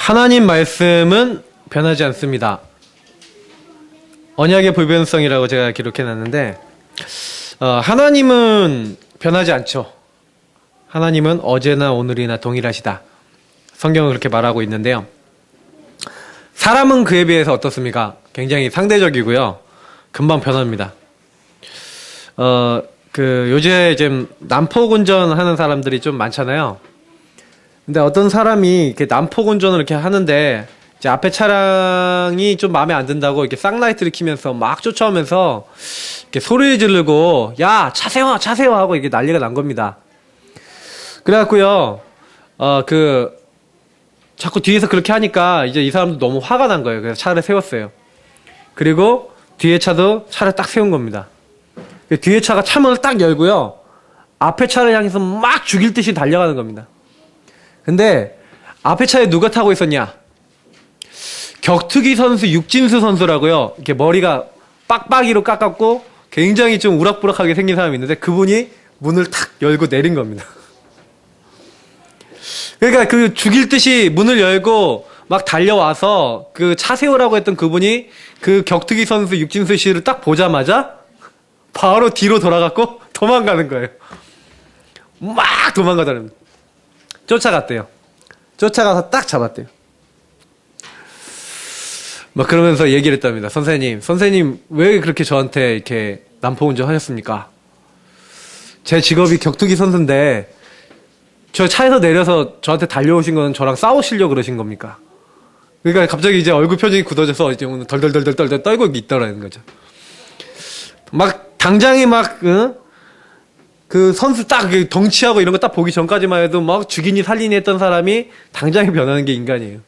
하나님 말씀은 변하지 않습니다. 언약의 불변성이라고 제가 기록해놨는데 하나님은 변하지 않죠. 하나님은 어제나 오늘이나 동일하시다. 성경은 그렇게 말하고 있는데요. 사람은 그에 비해서 어떻습니까? 굉장히 상대적이고요. 금방 변합니다. 요새 지금 난폭운전 하는 사람들이 좀 많잖아요. 근데 어떤 사람이 이렇게 난폭운전을 이렇게 하는데 이제 앞에 차량이 좀 마음에 안 든다고 이렇게 쌍라이트를 켜면서 막 쫓아오면서 이렇게 소리를 지르고 야, 차 세워, 차 세워 하고 이게 난리가 난 겁니다. 그래갖고요, 자꾸 뒤에서 그렇게 하니까 이제 이 사람도 너무 화가 난 거예요. 그래서 차를 세웠어요. 그리고 뒤에 차도 차를 딱 세운 겁니다. 뒤에 차가 차문을 딱 열고요, 앞에 차를 향해서 막 죽일 듯이 달려가는 겁니다. 근데 앞에 차에 누가 타고 있었냐? 격투기 선수 육진수 선수라고요. 이렇게 머리가 빡빡이로 깎았고 굉장히 좀 우락부락하게 생긴 사람이 있는데 그분이 문을 탁 열고 내린 겁니다. 그러니까 그 죽일 듯이 문을 열고 막 달려와서 그 차 세우라고 했던 그분이 그 격투기 선수 육진수 씨를 딱 보자마자 바로 뒤로 돌아갔고 도망가는 거예요. 막 도망가더랍니다. 쫓아갔대요. 쫓아가서 딱 잡았대요. 막 그러면서 얘기를 했답니다. 선생님 왜 그렇게 저한테 이렇게 난폭운전 하셨습니까? 제 직업이 격투기 선수인데 저 차에서 내려서 저한테 달려오신 건 저랑 싸우시려고 그러신 겁니까? 그러니까 갑자기 이제 얼굴 표정이 굳어져서 이제 오늘 덜덜덜덜 떨고 있더라는 거죠. 막 당장에 막 그 선수 딱 덩치하고 이런 거 딱 보기 전까지만 해도 막 죽이니 살리니 했던 사람이 당장에 변하는 게 인간이에요.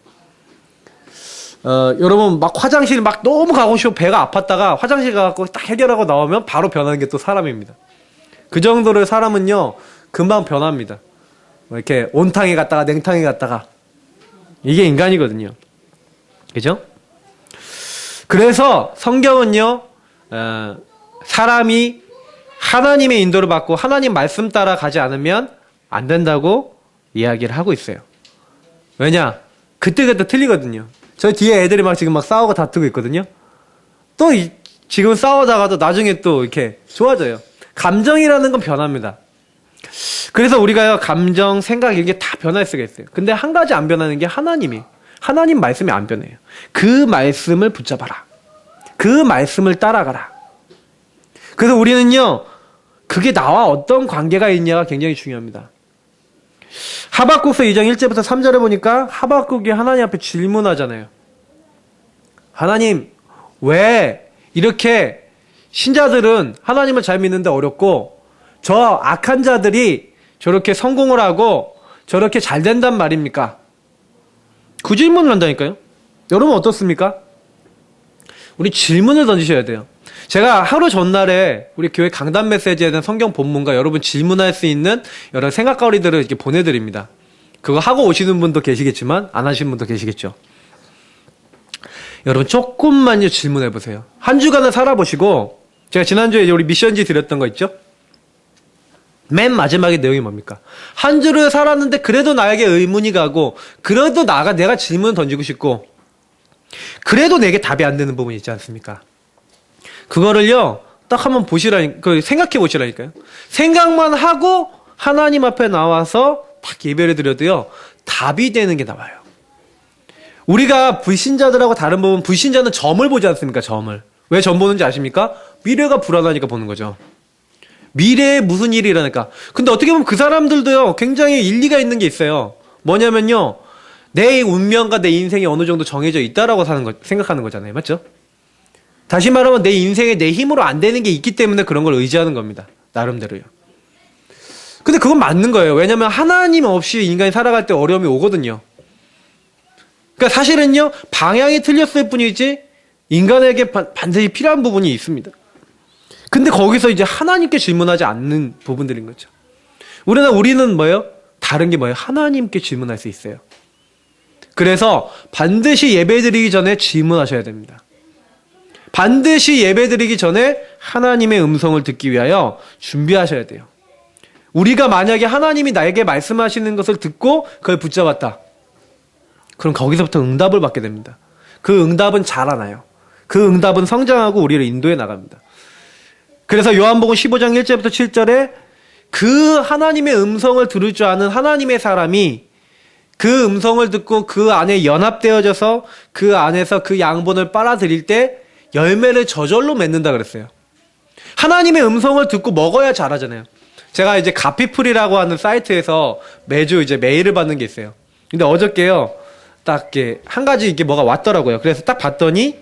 여러분 막 화장실 막 너무 가고 싶고 배가 아팠다가 화장실 가갖고 딱 해결하고 나오면 바로 변하는 게 또 사람입니다. 그 정도로 사람은요 금방 변합니다. 이렇게 온탕에 갔다가 냉탕에 갔다가 이게 인간이거든요. 그죠? 그래서 성경은요 사람이 하나님의 인도를 받고 하나님 말씀 따라 가지 않으면 안 된다고 이야기를 하고 있어요. 왜냐? 그때그때 틀리거든요. 저 뒤에 애들이 막 지금 막 싸우고 다투고 있거든요. 또 지금 싸우다가도 나중에 또 이렇게 좋아져요. 감정이라는 건 변합니다. 그래서 우리가요 감정, 생각 이게 다 변할 수가 있어요. 근데 한 가지 안 변하는 게 하나님 말씀이 안 변해요. 그 말씀을 붙잡아라. 그 말씀을 따라가라. 그래서 우리는요 그게 나와 어떤 관계가 있냐가 굉장히 중요합니다. 하박국서 2장 1절부터 3절에 보니까 하박국이 하나님 앞에 질문하잖아요. 하나님 왜 이렇게 신자들은 하나님을 잘 믿는데 어렵고 저 악한 자들이 저렇게 성공을 하고 저렇게 잘 된단 말입니까? 그 질문을 한다니까요. 여러분 어떻습니까? 우리 질문을 던지셔야 돼요. 제가 하루 전날에 우리 교회 강단 메시지에 대한 성경 본문과 여러분 질문할 수 있는 여러 생각거리들을 이렇게 보내드립니다. 그거 하고 오시는 분도 계시겠지만 안 하시는 분도 계시겠죠. 여러분 조금만요 질문해보세요. 한 주간을 살아보시고 제가 지난주에 우리 미션지 드렸던 거 있죠? 맨 마지막에 내용이 뭡니까? 한 주를 살았는데 그래도 나에게 의문이 가고 그래도 내가 질문 던지고 싶고 그래도 내게 답이 안 되는 부분이 있지 않습니까? 그거를요 딱 한번 생각해 보시라니까요. 생각만 하고 하나님 앞에 나와서 딱 예배를 드려도요 답이 되는 게 나와요. 우리가 불신자들하고 다른 부분, 불신자는 점을 보지 않습니까? 점을. 왜 점 보는지 아십니까? 미래가 불안하니까 보는 거죠. 미래에 무슨 일이 일어날까? 근데 어떻게 보면 그 사람들도요 굉장히 일리가 있는 게 있어요. 뭐냐면요 내 운명과 내 인생이 어느 정도 정해져 있다라고 생각하는 거잖아요. 맞죠? 다시 말하면 내 인생에 내 힘으로 안 되는 게 있기 때문에 그런 걸 의지하는 겁니다. 나름대로요. 근데 그건 맞는 거예요. 왜냐면 하나님 없이 인간이 살아갈 때 어려움이 오거든요. 그러니까 사실은요 방향이 틀렸을 뿐이지 인간에게 반드시 필요한 부분이 있습니다. 근데 거기서 이제 하나님께 질문하지 않는 부분들인 거죠. 우리는 뭐예요? 다른 게 뭐예요? 하나님께 질문할 수 있어요. 그래서 반드시 예배드리기 전에 질문하셔야 됩니다. 반드시 예배드리기 전에 하나님의 음성을 듣기 위하여 준비하셔야 돼요. 우리가 만약에 하나님이 나에게 말씀하시는 것을 듣고 그걸 붙잡았다. 그럼 거기서부터 응답을 받게 됩니다. 그 응답은 자라나요. 그 응답은 성장하고 우리를 인도해 나갑니다. 그래서 요한복음 15장 1절부터 7절에 그 하나님의 음성을 들을 줄 아는 하나님의 사람이 그 음성을 듣고 그 안에 연합되어져서 그 안에서 그 양분을 빨아들일 때 열매를 저절로 맺는다 그랬어요. 하나님의 음성을 듣고 먹어야 자라잖아요. 제가 이제 가피풀이라고 하는 사이트에서 매주 이제 메일을 받는 게 있어요. 근데 어저께요, 딱 이렇게 한 가지 이게 뭐가 왔더라고요. 그래서 딱 봤더니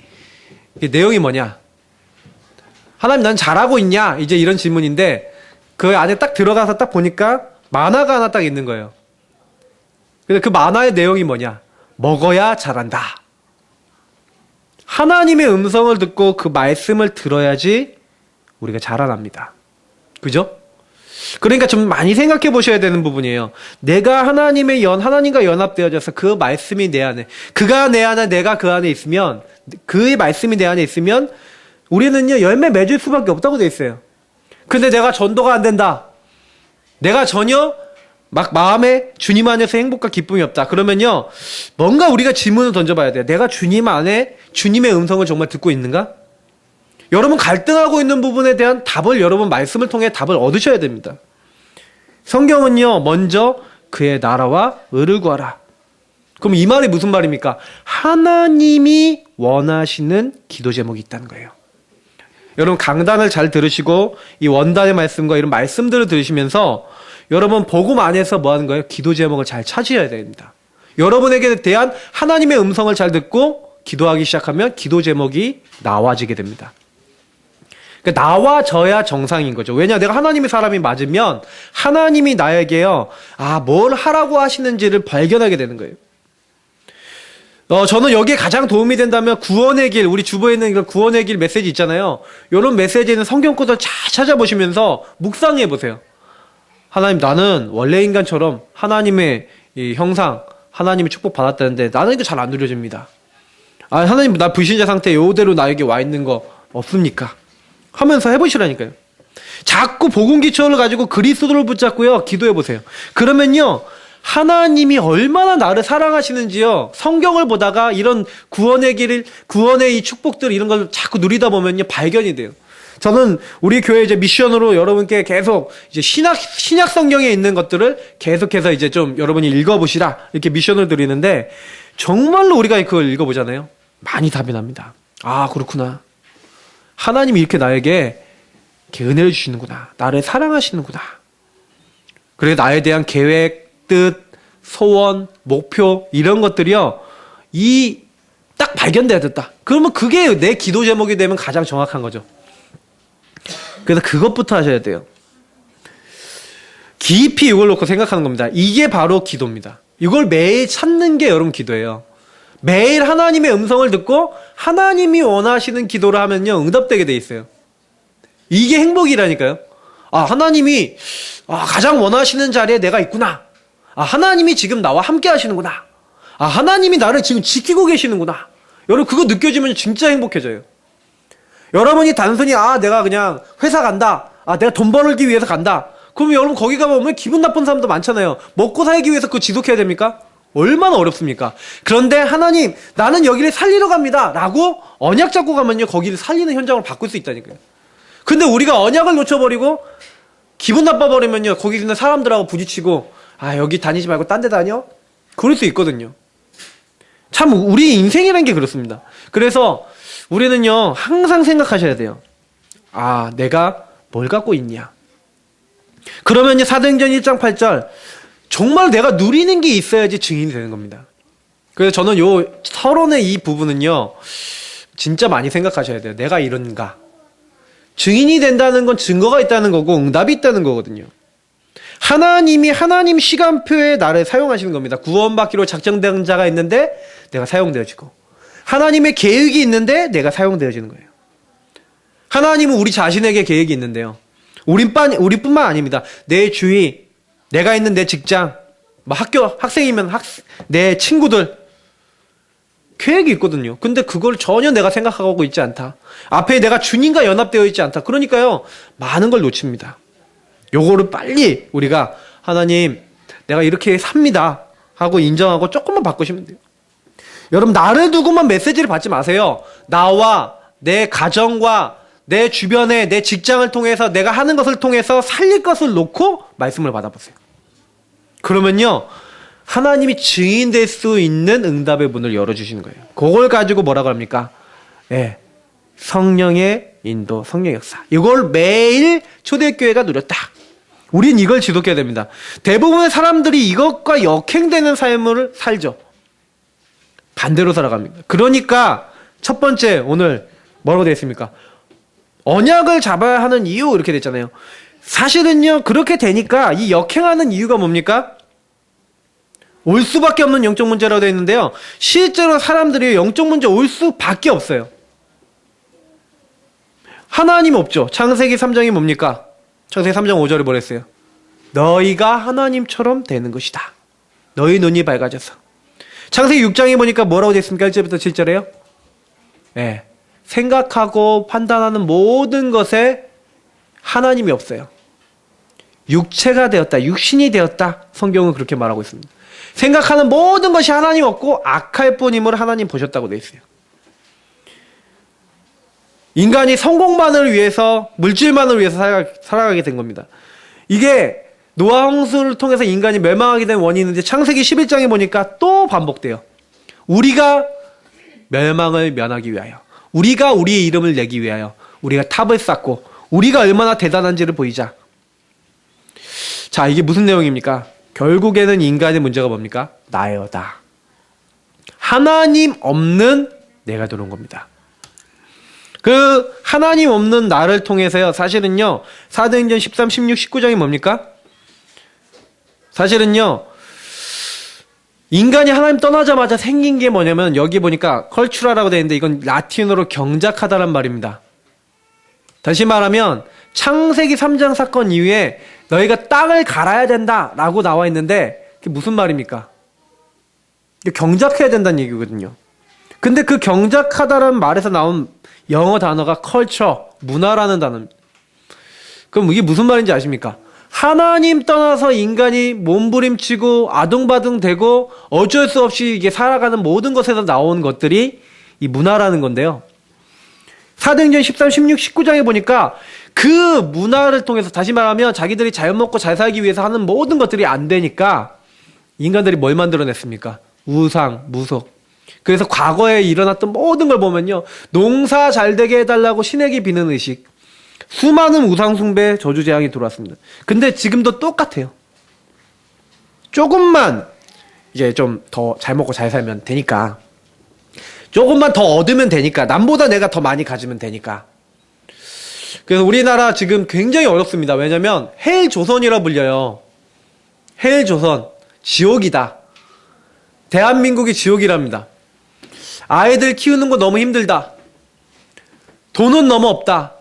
이게 내용이 뭐냐? 하나님 난 잘하고 있냐? 이제 이런 질문인데 그 안에 딱 들어가서 딱 보니까 만화가 하나 딱 있는 거예요. 그래서 그 만화의 내용이 뭐냐? 먹어야 자란다. 하나님의 음성을 듣고 그 말씀을 들어야지 우리가 자라납니다. 그죠? 그러니까 좀 많이 생각해 보셔야 되는 부분이에요. 내가 하나님과 연합되어져서 그 말씀이 내 안에, 그가 내 안에, 내가 그 안에 있으면, 그의 말씀이 내 안에 있으면 우리는요, 열매 맺을 수밖에 없다고 돼 있어요. 근데 내가 전도가 안 된다. 내가 전혀 막 마음에 주님 안에서 행복과 기쁨이 없다. 그러면요, 뭔가 우리가 질문을 던져봐야 돼요. 내가 주님 안에 주님의 음성을 정말 듣고 있는가? 여러분 갈등하고 있는 부분에 대한 답을 여러분 말씀을 통해 답을 얻으셔야 됩니다. 성경은요, 먼저 그의 나라와 의를 구하라. 그럼 이 말이 무슨 말입니까? 하나님이 원하시는 기도 제목이 있다는 거예요. 여러분 강단을 잘 들으시고 이 원단의 말씀과 이런 말씀들을 들으시면서 여러분 복음 안에서 뭐 하는 거예요? 기도 제목을 잘 찾으셔야 됩니다. 여러분에게 대한 하나님의 음성을 잘 듣고 기도하기 시작하면 기도 제목이 나와지게 됩니다. 그러니까 나와져야 정상인 거죠. 왜냐? 내가 하나님의 사람이 맞으면 하나님이 나에게요, 뭘 하라고 하시는지를 발견하게 되는 거예요. 저는 여기에 가장 도움이 된다면 구원의 길, 우리 주보에 있는 이런 구원의 길 메시지 있잖아요. 이런 메시지는 성경 코드를 잘 찾아보시면서 묵상해 보세요. 하나님, 나는 원래 인간처럼 하나님의 이 형상, 하나님의 축복 받았다는데 나는 이거 잘 안 누려집니다. 하나님, 나 불신자 상태 이대로 나에게 와 있는 거 없습니까? 하면서 해보시라니까요. 자꾸 복음 기초를 가지고 그리스도를 붙잡고요, 기도해 보세요. 그러면요, 하나님이 얼마나 나를 사랑하시는지요, 성경을 보다가 이런 구원의 길, 구원의 이 축복들 이런 걸 자꾸 누리다 보면요, 발견이 돼요. 저는 우리 교회 이제 미션으로 여러분께 계속 이제 신약 성경에 있는 것들을 계속해서 이제 좀 여러분이 읽어보시라 이렇게 미션을 드리는데, 정말로 우리가 그걸 읽어보잖아요. 많이 답이 납니다. 그렇구나. 하나님이 이렇게 나에게 이렇게 은혜를 주시는구나. 나를 사랑하시는구나. 그래서 나에 대한 계획, 뜻, 소원, 목표 이런 것들이요, 딱 발견돼야 됐다. 그러면 그게 내 기도 제목이 되면 가장 정확한 거죠. 그래서 그것부터 하셔야 돼요. 깊이 이걸 놓고 생각하는 겁니다. 이게 바로 기도입니다. 이걸 매일 찾는 게 여러분 기도예요. 매일 하나님의 음성을 듣고 하나님이 원하시는 기도를 하면요, 응답되게 돼 있어요. 이게 행복이라니까요. 하나님이 가장 원하시는 자리에 내가 있구나. 하나님이 지금 나와 함께 하시는구나. 하나님이 나를 지금 지키고 계시는구나. 여러분 그거 느껴지면 진짜 행복해져요. 여러분이 단순히 내가 그냥 회사 간다. 내가 돈 벌기 위해서 간다. 그러면 여러분 거기 가면 기분 나쁜 사람도 많잖아요. 먹고 살기 위해서 그거 지속해야 됩니까? 얼마나 어렵습니까? 그런데 하나님, 나는 여기를 살리러 갑니다 라고 언약 잡고 가면요, 거기를 살리는 현장으로 바꿀 수 있다니까요. 근데 우리가 언약을 놓쳐버리고 기분 나빠버리면요, 거기 있는 사람들하고 부딪히고 여기 다니지 말고 딴 데 다녀? 그럴 수 있거든요. 참 우리 인생이라는 게 그렇습니다. 그래서 우리는요, 항상 생각하셔야 돼요. 내가 뭘 갖고 있냐? 그러면요, 사도행전 1장 8절, 정말 내가 누리는 게 있어야지 증인이 되는 겁니다. 그래서 저는 요 서론의 이 부분은요, 진짜 많이 생각하셔야 돼요. 내가 이런가? 증인이 된다는 건 증거가 있다는 거고 응답이 있다는 거거든요. 하나님이 하나님 시간표에 나를 사용하시는 겁니다. 구원받기로 작정된 자가 있는데 내가 사용되어지고, 하나님의 계획이 있는데 내가 사용되어지는 거예요. 하나님은 우리 자신에게 계획이 있는데요, 우리뿐만 아닙니다. 내 주위, 내가 있는 내 직장, 학교 학생이면 내 친구들, 계획이 있거든요. 근데 그걸 전혀 내가 생각하고 있지 않다. 앞에 내가 주님과 연합되어 있지 않다. 그러니까요, 많은 걸 놓칩니다. 요거를 빨리 우리가 하나님, 내가 이렇게 삽니다 하고 인정하고 조금만 바꾸시면 돼요. 여러분, 나를 두고만 메시지를 받지 마세요. 나와 내 가정과 내 주변에 내 직장을 통해서 내가 하는 것을 통해서 살릴 것을 놓고 말씀을 받아보세요. 그러면요, 하나님이 증인될 수 있는 응답의 문을 열어주시는 거예요. 그걸 가지고 뭐라고 합니까? 예, 성령의 인도, 성령의 역사. 이걸 매일 초대교회가 누렸다. 우린 이걸 지속해야 됩니다. 대부분의 사람들이 이것과 역행되는 삶을 살죠. 반대로 살아갑니다. 그러니까 첫 번째, 오늘 뭐라고 되어 있습니까? 언약을 잡아야 하는 이유, 이렇게 됐잖아요. 사실은요, 그렇게 되니까 이 역행하는 이유가 뭡니까? 올 수밖에 없는 영적 문제라고 되어 있는데요. 실제로 사람들이 영적 문제 올 수밖에 없어요. 하나님 없죠. 창세기 3장이 뭡니까? 창세기 3장 5절에 뭐라 했어요? 너희가 하나님처럼 되는 것이다. 너희 눈이 밝아져서. 창세기 6장에 보니까 뭐라고 되어 있습니까? 1절부터 7절에요? 네. 생각하고 판단하는 모든 것에 하나님이 없어요. 육체가 되었다. 육신이 되었다. 성경은 그렇게 말하고 있습니다. 생각하는 모든 것이 하나님 없고 악할 뿐임을 하나님 보셨다고 되어 있어요. 인간이 성공만을 위해서, 물질만을 위해서 살아가게 된 겁니다. 이게 노아 홍수를 통해서 인간이 멸망하게 된 원인이 있는데 창세기 11장에 보니까 또 반복돼요. 우리가 멸망을 면하기 위하여, 우리가 우리의 이름을 내기 위하여 우리가 탑을 쌓고 우리가 얼마나 대단한지를 보이자. 자, 이게 무슨 내용입니까? 결국에는 인간의 문제가 뭡니까? 나여다. 하나님 없는 내가 들어온 겁니다. 그 하나님 없는 나를 통해서요, 사실은요, 사도행전 13, 16, 19장이 뭡니까? 사실은요, 인간이 하나님 떠나자마자 생긴 게 뭐냐면, 여기 보니까 컬츄라라고 되어 있는데 이건 라틴어로 경작하다란 말입니다. 다시 말하면 창세기 3장 사건 이후에 너희가 땅을 갈아야 된다라고 나와 있는데 그게 무슨 말입니까? 경작해야 된다는 얘기거든요. 근데 그 경작하다라는 말에서 나온 영어 단어가 culture, 문화라는 단어입니다. 그럼 이게 무슨 말인지 아십니까? 하나님 떠나서 인간이 몸부림치고 아둥바둥대고 어쩔 수 없이 이게 살아가는 모든 것에서 나온 것들이 이 문화라는 건데요. 사도행전 13, 16, 19장에 보니까 그 문화를 통해서, 다시 말하면 자기들이 잘 먹고 잘 살기 위해서 하는 모든 것들이 안 되니까 인간들이 뭘 만들어냈습니까? 우상, 무속. 그래서 과거에 일어났던 모든 걸 보면요, 농사 잘 되게 해달라고 신에게 비는 의식, 수많은 우상 숭배, 저주재앙이 들어왔습니다. 근데 지금도 똑같아요. 조금만 이제 좀 더 잘 먹고 잘 살면 되니까, 조금만 더 얻으면 되니까, 남보다 내가 더 많이 가지면 되니까. 그래서 우리나라 지금 굉장히 어렵습니다. 왜냐면 헬조선이라 불려요. 헬조선, 지옥이다. 대한민국이 지옥이랍니다. 아이들 키우는 거 너무 힘들다. 돈은 너무 없다.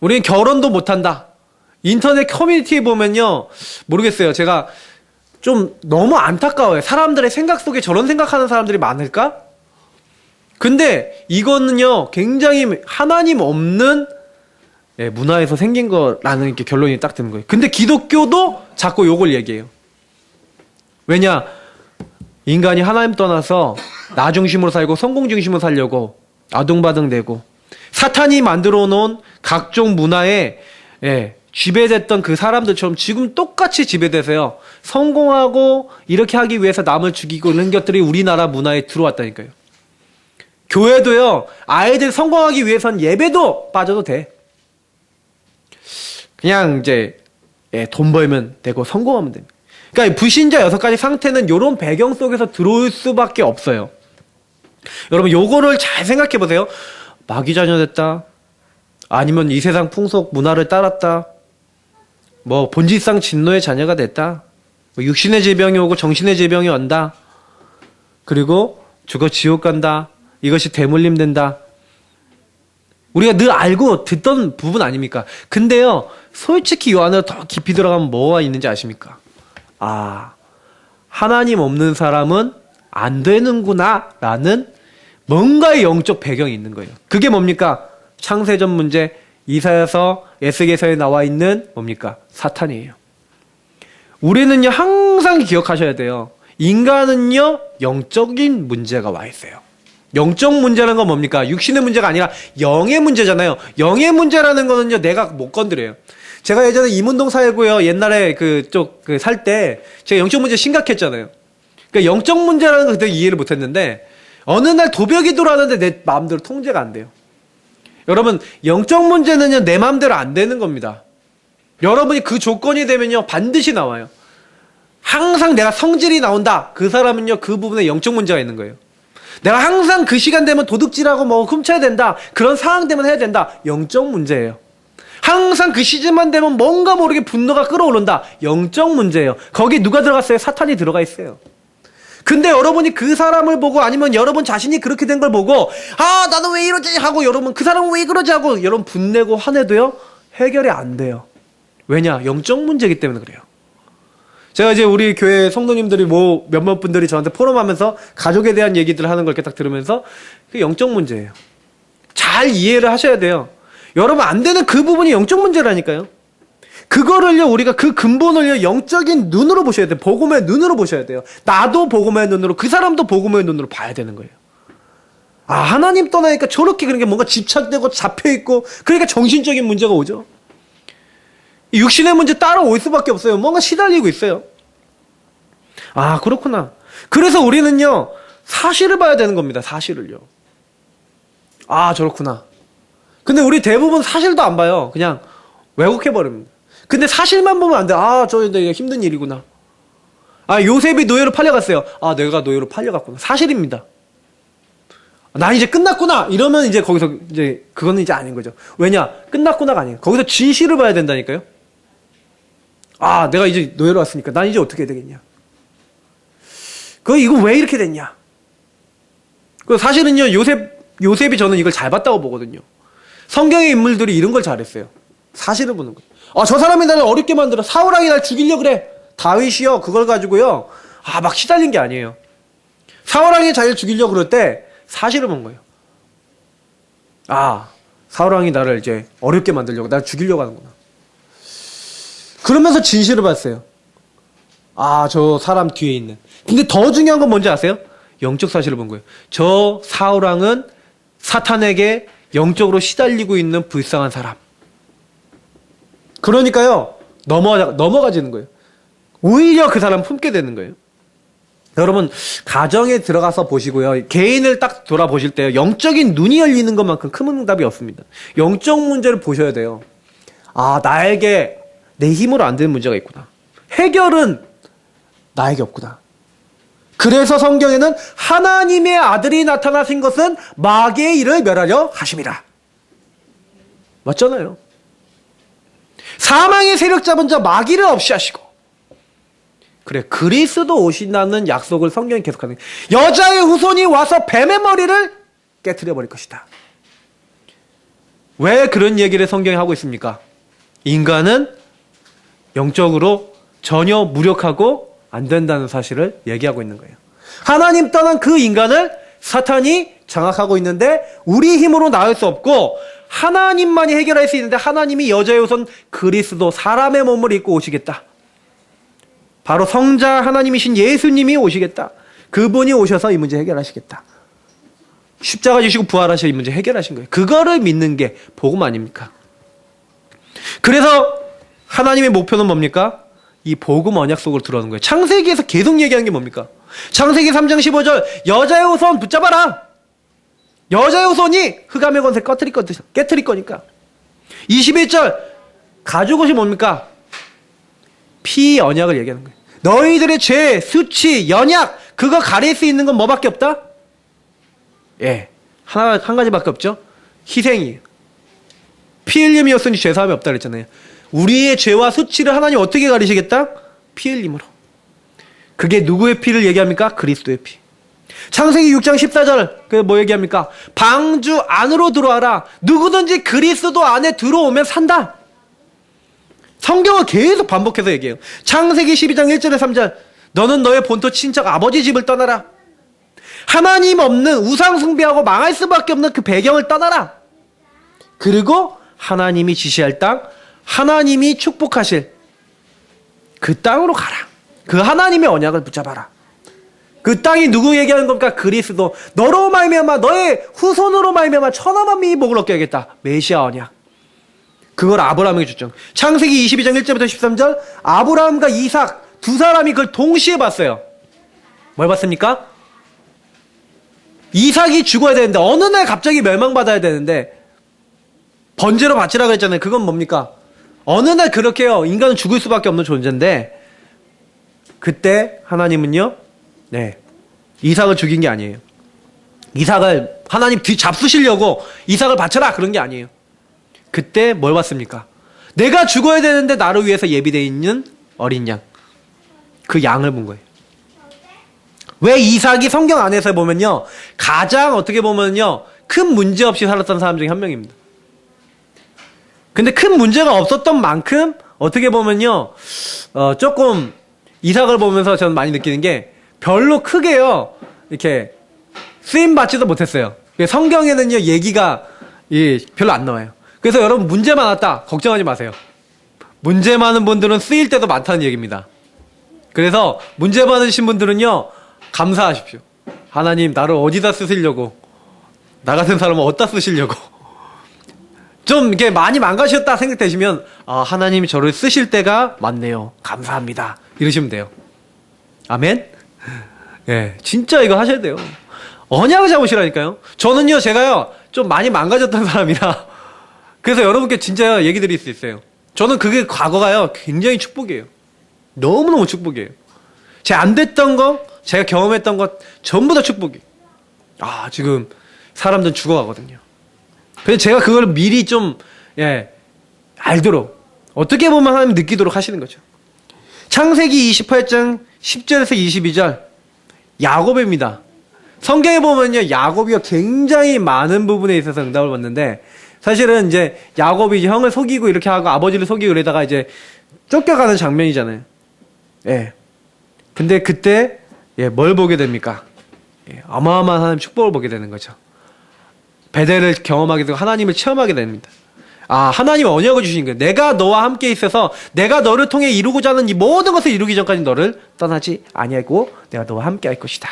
우리는 결혼도 못한다. 인터넷 커뮤니티에 보면요, 모르겠어요. 제가 좀 너무 안타까워요. 사람들의 생각 속에 저런 생각하는 사람들이 많을까? 근데 이거는요, 굉장히 하나님 없는 문화에서 생긴 거라는 이렇게 결론이 딱 드는 거예요. 근데 기독교도 자꾸 요걸 얘기해요. 왜냐? 인간이 하나님 떠나서 나 중심으로 살고 성공 중심으로 살려고 아둥바둥대고 사탄이 만들어 놓은 각종 문화에 지배됐던 그 사람들처럼 지금 똑같이 지배돼서요, 성공하고 이렇게 하기 위해서 남을 죽이고 이런 것들이 우리나라 문화에 들어왔다니까요. 교회도요, 아이들 성공하기 위해선 예배도 빠져도 돼. 그냥 이제 돈 벌면 되고 성공하면 됩니다. 그러니까 불신자 6가지 상태는 이런 배경 속에서 들어올 수밖에 없어요. 여러분, 요거를 잘 생각해 보세요. 마귀 자녀 됐다, 아니면 이 세상 풍속 문화를 따랐다, 뭐 본질상 진노의 자녀가 됐다, 뭐 육신의 질병이 오고 정신의 질병이 온다, 그리고 죽어 지옥 간다, 이것이 대물림 된다. 우리가 늘 알고 듣던 부분 아닙니까? 근데요, 솔직히 이 안에 더 깊이 들어가면 뭐가 있는지 아십니까? 아, 하나님 없는 사람은 안 되는구나 라는 뭔가의 영적 배경이 있는 거예요. 그게 뭡니까? 창세전 문제, 이사야서, 에스겔서에 나와 있는 뭡니까? 사탄이에요. 우리는요, 항상 기억하셔야 돼요. 인간은요, 영적인 문제가 와 있어요. 영적 문제라는 건 뭡니까? 육신의 문제가 아니라 영의 문제잖아요. 영의 문제라는 거는요, 내가 못 건드려요. 제가 예전에 이문동 살고요, 옛날에 살 때, 제가 영적 문제 심각했잖아요. 그러니까 영적 문제라는 거 그때 이해를 못 했는데, 어느 날 도벽이 돌아왔는데 내 마음대로 통제가 안 돼요. 여러분, 영적 문제는요, 내 마음대로 안 되는 겁니다. 여러분이 그 조건이 되면요, 반드시 나와요. 항상 내가 성질이 나온다. 그 사람은요, 그 부분에 영적 문제가 있는 거예요. 내가 항상 그 시간 되면 도둑질하고 뭐 훔쳐야 된다. 그런 상황 되면 해야 된다. 영적 문제예요. 항상 그 시즌만 되면 뭔가 모르게 분노가 끌어오른다. 영적 문제예요. 거기 누가 들어갔어요? 사탄이 들어가 있어요. 근데 여러분이 그 사람을 보고 아니면 여러분 자신이 그렇게 된 걸 보고 아 나는 왜 이러지 하고 여러분 그 사람은 왜 그러지 하고 여러분 분내고 화내도요 해결이 안 돼요. 왜냐? 영적 문제이기 때문에 그래요. 제가 이제 우리 교회 성도님들이 뭐 몇몇 분들이 저한테 포럼하면서 가족에 대한 얘기들을 하는 걸 이렇게 딱 들으면서 그게 영적 문제예요. 잘 이해를 하셔야 돼요. 여러분 안 되는 그 부분이 영적 문제라니까요. 그거를요 우리가 그 근본을요 영적인 눈으로 보셔야 돼요. 복음의 눈으로 보셔야 돼요. 나도 복음의 눈으로 그 사람도 복음의 눈으로 봐야 되는 거예요. 아 하나님 떠나니까 저렇게 그런 게 뭔가 집착되고 잡혀있고 그러니까 정신적인 문제가 오죠. 육신의 문제 따라올 수밖에 없어요. 뭔가 시달리고 있어요. 아 그렇구나. 그래서 우리는요 사실을 봐야 되는 겁니다. 사실을요. 아 저렇구나. 근데 우리 대부분 사실도 안 봐요. 그냥 왜곡해버립니다. 근데 사실만 보면 안 돼. 아 저 힘든 일이구나. 아 요셉이 노예로 팔려갔어요. 아 내가 노예로 팔려갔구나. 사실입니다. 난 이제 끝났구나 이러면 이제 거기서 이제 그거는 이제 아닌 거죠. 왜냐 끝났구나가 아니에요. 거기서 진실을 봐야 된다니까요. 아 내가 이제 노예로 왔으니까 난 이제 어떻게 해야 되겠냐. 이거 왜 이렇게 됐냐. 사실은요 요셉이 저는 이걸 잘 봤다고 보거든요. 성경의 인물들이 이런 걸 잘했어요. 사실을 보는 거예요. 아 저 사람이 나를 어렵게 만들어. 사울왕이 날 죽이려고 그래. 다윗이요 그걸 가지고요 막 시달린 게 아니에요. 사울왕이 자기를 죽이려고 그럴 때 사실을 본 거예요. 아 사울왕이 나를 이제 어렵게 만들려고 나를 죽이려고 하는구나. 그러면서 진실을 봤어요. 아 저 사람 뒤에 있는. 근데 더 중요한 건 뭔지 아세요? 영적 사실을 본 거예요. 저 사울왕은 사탄에게 영적으로 시달리고 있는 불쌍한 사람. 그러니까요 넘어가지는 거예요. 오히려 그 사람 품게 되는 거예요. 여러분 가정에 들어가서 보시고요. 개인을 딱 돌아보실 때 영적인 눈이 열리는 것만큼 큰 응답이 없습니다. 영적 문제를 보셔야 돼요. 아 나에게 내 힘으로 안 되는 문제가 있구나. 해결은 나에게 없구나. 그래서 성경에는 하나님의 아들이 나타나신 것은 마귀의 일을 멸하려 하심이라. 맞잖아요. 사망의 세력 잡은 자 마귀를 없이 하시고 그래 그리스도 오신다는 약속을 성경이 계속하는 거예요. 여자의 후손이 와서 뱀의 머리를 깨트려 버릴 것이다. 왜 그런 얘기를 성경이 하고 있습니까? 인간은 영적으로 전혀 무력하고 안 된다는 사실을 얘기하고 있는 거예요. 하나님 떠난 그 인간을 사탄이 장악하고 있는데 우리 힘으로 나을 수 없고 하나님만이 해결할 수 있는데 하나님이 여자의 후손 그리스도 사람의 몸을 입고 오시겠다. 바로 성자 하나님이신 예수님이 오시겠다. 그분이 오셔서 이 문제 해결하시겠다. 십자가 지시고 부활하셔서 이 문제 해결하신 거예요. 그거를 믿는 게 복음 아닙니까? 그래서 하나님의 목표는 뭡니까? 이 복음 언약 속으로 들어오는 거예요. 창세기에서 계속 얘기하는 게 뭡니까? 창세기 3장 15절 여자의 후손 붙잡아라. 여자의 후손이 흑암의 권세 깨트릴 거니까. 21절 가죽 옷이 뭡니까? 피 언약을 얘기하는 거예요. 너희들의 죄, 수치, 연약 그거 가릴 수 있는 건 뭐밖에 없다? 예, 한 가지밖에 없죠. 희생이에요. 피 흘림이었으니 죄사함이 없다 그랬잖아요. 우리의 죄와 수치를 하나님 어떻게 가리시겠다? 피 흘림으로. 그게 누구의 피를 얘기합니까? 그리스도의 피. 창세기 6장 14절 그 뭐 얘기합니까? 방주 안으로 들어와라. 누구든지 그리스도 안에 들어오면 산다. 성경은 계속 반복해서 얘기해요. 창세기 12장 1절에 3절 너는 너의 본토 친척 아버지 집을 떠나라. 하나님 없는 우상 숭배하고 망할 수밖에 없는 그 배경을 떠나라. 그리고 하나님이 지시할 땅, 하나님이 축복하실 그 땅으로 가라. 그 하나님의 언약을 붙잡아라. 그 땅이 누구 얘기하는 겁니까? 그리스도. 너로 말미암아 너의 후손으로 말미암아 천하만 민이 복을 얻게 하겠다. 메시아 언약. 그걸 아브라함에게 줬죠. 창세기 22장 1절부터 13절 아브라함과 이삭 두 사람이 그걸 동시에 봤어요. 뭘 봤습니까? 이삭이 죽어야 되는데 어느 날 갑자기 멸망받아야 되는데 번제로 바치라 그랬잖아요. 그건 뭡니까? 어느 날 그렇게요. 인간은 죽을 수밖에 없는 존재인데 그때 하나님은요. 네. 이삭을 죽인 게 아니에요. 이삭을 하나님 뒤 잡수시려고 이삭을 바쳐라 그런 게 아니에요. 그때 뭘 봤습니까? 내가 죽어야 되는데 나를 위해서 예비되어 있는 어린 양. 그 양을 본 거예요. 왜 이삭이 성경 안에서 보면요. 가장 어떻게 보면요. 큰 문제 없이 살았던 사람 중에 한 명입니다. 근데 큰 문제가 없었던 만큼 어떻게 보면요. 조금 이삭을 보면서 저는 많이 느끼는 게 별로 크게요. 이렇게 쓰임받지도 못했어요. 성경에는요. 얘기가 별로 안 나와요. 그래서 여러분 문제 많았다. 걱정하지 마세요. 문제 많은 분들은 쓰일 때도 많다는 얘기입니다. 그래서 문제 많으신 분들은요. 감사하십시오. 하나님 나를 어디다 쓰시려고 나 같은 사람은 어디다 쓰시려고 좀 이렇게 많이 망가셨다 생각되시면 하나님이 저를 쓰실 때가 많네요. 감사합니다. 이러시면 돼요. 아멘? 예, 진짜 이거 하셔야 돼요. 언약을 잡으시라니까요. 저는요, 제가요, 좀 많이 망가졌던 사람이라 그래서 여러분께 진짜 얘기 드릴 수 있어요. 저는 그게 과거가요, 굉장히 축복이에요. 너무너무 축복이에요. 제 안 됐던 거, 제가 경험했던 것 전부 다 축복이에요. 지금 사람들은 죽어가거든요. 그래서 제가 그걸 미리 좀 알도록 어떻게 보면 하나님 느끼도록 하시는 거죠. 창세기 28장 10절에서 22절 야곱입니다. 성경에 보면요 야곱이가 굉장히 많은 부분에 있어서 응답을 받는데 사실은 이제 야곱이 이제 형을 속이고 이렇게 하고 아버지를 속이고 이러다가 이제 쫓겨가는 장면이잖아요. 예. 근데 그때 뭘 보게 됩니까? 어마어마한 하나님 축복을 보게 되는 거죠. 베델을 경험하게 되고 하나님을 체험하게 됩니다. 하나님은 언약을 주신 거예요. 내가 너와 함께 있어서 내가 너를 통해 이루고자 하는 이 모든 것을 이루기 전까지 너를 떠나지 아니하고 내가 너와 함께 할 것이다.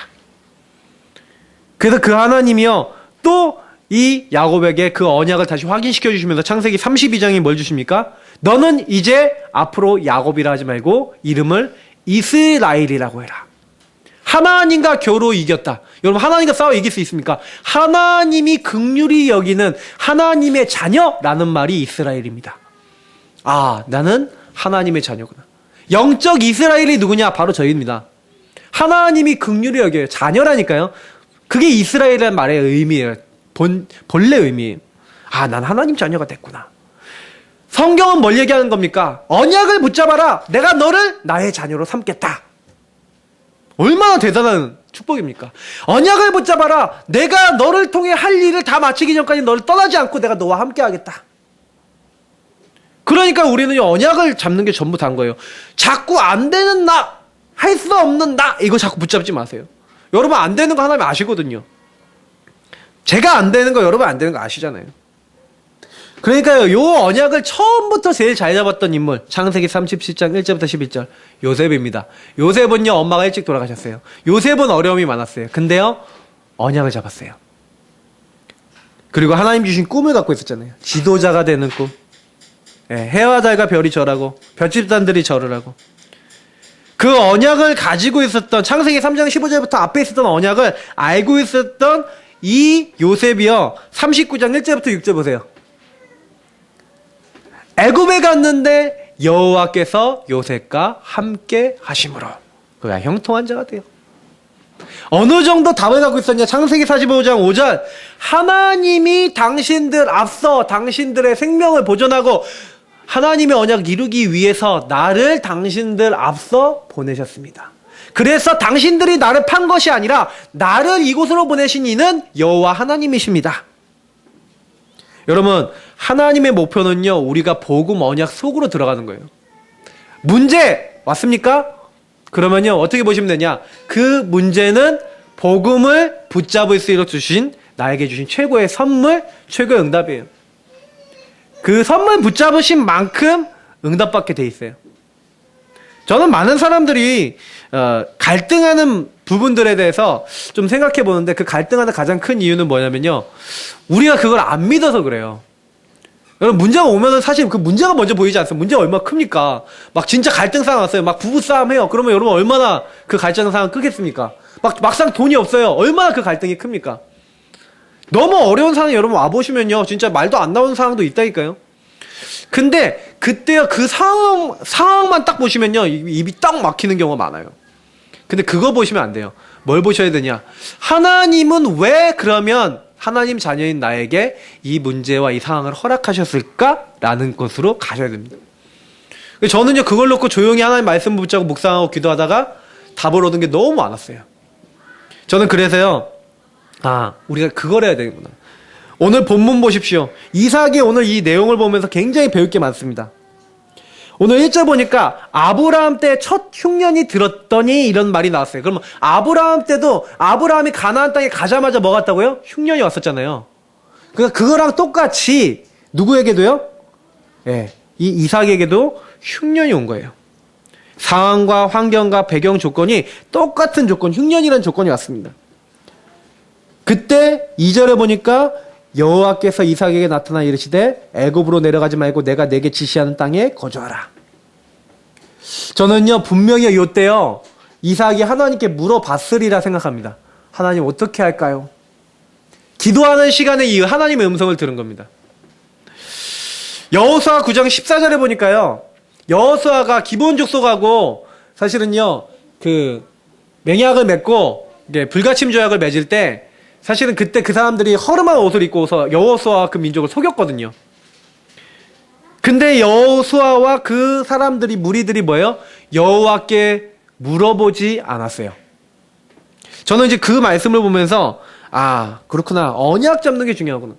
그래서 그 하나님이요 또 이 야곱에게 그 언약을 다시 확인시켜 주시면서 창세기 32장에 뭘 주십니까? 너는 이제 앞으로 야곱이라 하지 말고 이름을 이스라엘이라고 해라. 하나님과 겨루 이겼다. 여러분 하나님과 싸워 이길 수 있습니까? 하나님이 긍휼히 여기는 하나님의 자녀라는 말이 이스라엘입니다. 나는 하나님의 자녀구나. 영적 이스라엘이 누구냐? 바로 저희입니다. 하나님이 긍휼히 여겨요. 자녀라니까요. 그게 이스라엘이라는 말의 의미예요. 본래 의미예요. 난 하나님 자녀가 됐구나. 성경은 뭘 얘기하는 겁니까? 언약을 붙잡아라. 내가 너를 나의 자녀로 삼겠다. 얼마나 대단한 축복입니까? 언약을 붙잡아라. 내가 너를 통해 할 일을 다 마치기 전까지 너를 떠나지 않고 내가 너와 함께 하겠다. 그러니까 우리는 언약을 잡는 게 전부 다인 거예요. 자꾸 안 되는 나, 할 수 없는 나, 이거 자꾸 붙잡지 마세요. 여러분 안 되는 거 하나님 아시거든요. 제가 안 되는 거 여러분 안 되는 거 아시잖아요. 그러니까요, 요 언약을 처음부터 제일 잘 잡았던 인물, 창세기 37장 1절부터 11절, 요셉입니다. 요셉은요, 엄마가 일찍 돌아가셨어요. 요셉은 어려움이 많았어요. 근데요, 언약을 잡았어요. 그리고 하나님 주신 꿈을 갖고 있었잖아요. 지도자가 되는 꿈. 해와 달과 별이 절하고, 별집단들이 절을 하고. 그 언약을 가지고 있었던, 창세기 3장 15절부터 앞에 있었던 언약을 알고 있었던 이 요셉이요, 39장 1절부터 6절 보세요. 애굽에 갔는데 여호와께서 요셉과 함께 하심으로 그가 형통한 자가 돼요. 어느 정도 답을 갖고 있었냐? 창세기 45장 5절 하나님이 당신들 앞서 당신들의 생명을 보존하고 하나님의 언약을 이루기 위해서 나를 당신들 앞서 보내셨습니다. 그래서 당신들이 나를 판 것이 아니라 나를 이곳으로 보내신 이는 여호와 하나님이십니다. 여러분 하나님의 목표는요 우리가 복음 언약 속으로 들어가는 거예요. 문제 왔습니까? 그러면요 어떻게 보시면 되냐? 그 문제는 복음을 붙잡을 수 있도록 주신 나에게 주신 최고의 선물, 최고의 응답이에요. 그 선물 붙잡으신 만큼 응답받게 돼 있어요. 저는 많은 사람들이 갈등하는 부분들에 대해서 좀 생각해 보는데 그 갈등하는 가장 큰 이유는 뭐냐면요. 우리가 그걸 안 믿어서 그래요. 여러분 문제가 오면은 사실 그 문제가 먼저 보이지 않습니까? 문제가 얼마나 큽니까? 막 진짜 갈등 상황 왔어요. 막 부부싸움 해요. 그러면 여러분 얼마나 그 갈등 상황 크겠습니까? 막상 돈이 없어요. 얼마나 그 갈등이 큽니까? 너무 어려운 상황에 여러분 와보시면요. 진짜 말도 안 나오는 상황도 있다니까요. 근데 그때요. 그 상황만 딱 보시면요. 입이 딱 막히는 경우가 많아요. 근데 그거 보시면 안 돼요. 뭘 보셔야 되냐? 하나님은 왜 그러면 하나님 자녀인 나에게 이 문제와 이 상황을 허락하셨을까라는 것으로 가셔야 됩니다. 저는요 그걸 놓고 조용히 하나님 말씀 붙잡고 묵상하고 기도하다가 답을 얻은 게 너무 많았어요. 저는 그래서요 우리가 그걸 해야 되는구나. 오늘 본문 보십시오. 이삭이 오늘 이 내용을 보면서 굉장히 배울 게 많습니다. 오늘 1절 보니까 아브라함 때 첫 흉년이 들었더니 이런 말이 나왔어요. 그러면 아브라함 때도 아브라함이 가나안 땅에 가자마자 뭐 같다고요? 흉년이 왔었잖아요. 그러니까 그거랑 똑같이 누구에게도요? 예, 이 이삭에게도 흉년이 온 거예요. 상황과 환경과 배경 조건이 똑같은 조건, 흉년이라는 조건이 왔습니다. 그때 2절에 보니까 여호와께서 이삭에게 나타나 이르시되 애굽으로 내려가지 말고 내가 내게 지시하는 땅에 거주하라. 저는요 분명히 이때요 이삭이 하나님께 물어봤으리라 생각합니다. 하나님 어떻게 할까요? 기도하는 시간에 이 하나님의 음성을 들은 겁니다. 여호수아 9장 14절에 보니까요 여호수아가 기본 족속하고 사실은요 그 맹약을 맺고 불가침 조약을 맺을 때 사실은 그때 그 사람들이 허름한 옷을 입고서 여호수아와 그 민족을 속였거든요. 근데 여호수아와 그 사람들이 무리들이 뭐예요? 여호와께 물어보지 않았어요. 저는 이제 그 말씀을 보면서 그렇구나. 언약 잡는 게 중요하구나.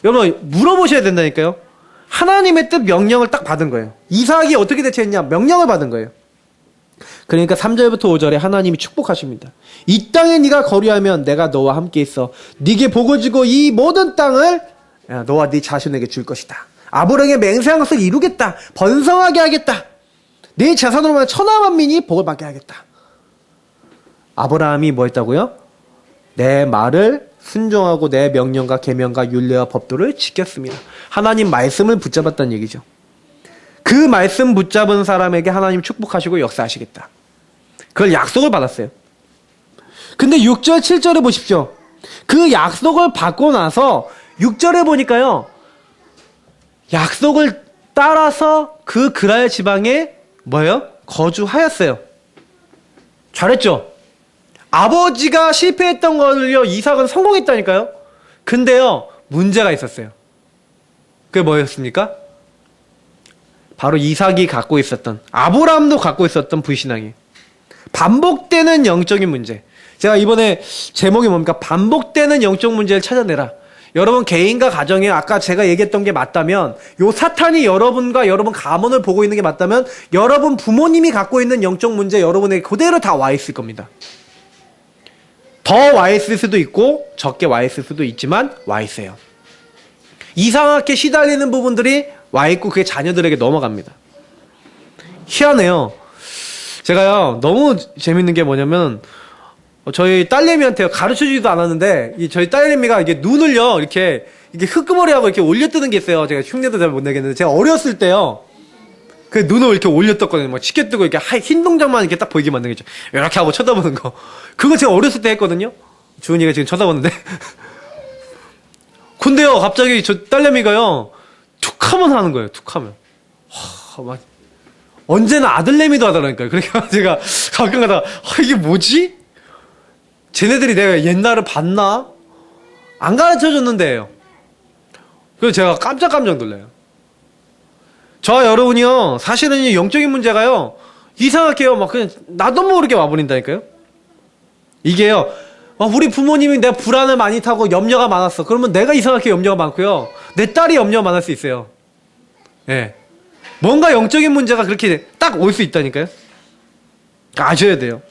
여러분 물어보셔야 된다니까요. 하나님의 뜻 명령을 딱 받은 거예요. 이삭이 어떻게 대처했냐? 명령을 받은 거예요. 그러니까 3절부터 5절에 하나님이 축복하십니다. 이 땅에 네가 거류하면 내가 너와 함께 있어 네게 복을 주고 이 모든 땅을 너와 네 자손에게 줄 것이다. 아브라함의 맹세한 것을 이루겠다. 번성하게 하겠다. 네 자손으로 말하면 천하 만민이 복을 받게 하겠다. 아브라함이 뭐 했다고요? 내 말을 순종하고 내 명령과 계명과 율례와 법도를 지켰습니다. 하나님 말씀을 붙잡았다는 얘기죠. 그 말씀 붙잡은 사람에게 하나님 축복하시고 역사하시겠다. 그걸 약속을 받았어요. 근데 6절 7절에 보십시오. 그 약속을 받고 나서 6절에 보니까요 약속을 따라서 그 그랄 지방에 뭐예요? 거주하였어요. 잘했죠? 아버지가 실패했던 거를요 이삭은 성공했다니까요. 근데요 문제가 있었어요. 그게 뭐였습니까? 바로 이삭이 갖고 있었던, 아브라함도 갖고 있었던 불신앙이 반복되는 영적인 문제. 제가 이번에 제목이 뭡니까? 반복되는 영적 문제를 찾아내라. 여러분 개인과 가정에 아까 제가 얘기했던 게 맞다면, 요 사탄이 여러분과 여러분 가문을 보고 있는 게 맞다면 여러분 부모님이 갖고 있는 영적 문제 여러분에게 그대로 다 와 있을 겁니다. 더 와 있을 수도 있고 적게 와 있을 수도 있지만 와 있어요. 이상하게 시달리는 부분들이 와 있고 그게 자녀들에게 넘어갑니다. 희한해요. 제가요 너무 재밌는 게 뭐냐면 저희 딸내미한테 가르쳐주지도 않았는데 저희 딸내미가 이게 눈을요 이렇게 흑그머리하고 이렇게 올려뜨는 게 있어요. 제가 흉내도 잘 못 내겠는데 제가 어렸을 때요 그 눈을 이렇게 올려떴거든요. 막 치켜 뜨고 이렇게 흰 동작만 이렇게 딱 보이게 만드는 거죠. 이렇게 하고 쳐다보는 거. 그거 제가 어렸을 때 했거든요. 주은이가 지금 쳐다보는데. 근데요 갑자기 저 딸내미가요 툭하면 하는 거예요. 툭하면. 막 언제나 아들내미도 하더라니까요. 그러니까 제가 가끔 가다가 이게 뭐지? 쟤네들이 내가 옛날을 봤나? 안 가르쳐줬는데요. 그래서 제가 깜짝 놀라요. 저 여러분이요 사실은 영적인 문제가요 이상하게요 막 그냥 나도 모르게 와버린다니까요. 이게요 우리 부모님이 내 불안을 많이 타고 염려가 많았어. 그러면 내가 이상하게 염려가 많고요 내 딸이 염려가 많을 수 있어요. 예, 뭔가 영적인 문제가 그렇게 딱 올 수 있다니까요. 아셔야 돼요.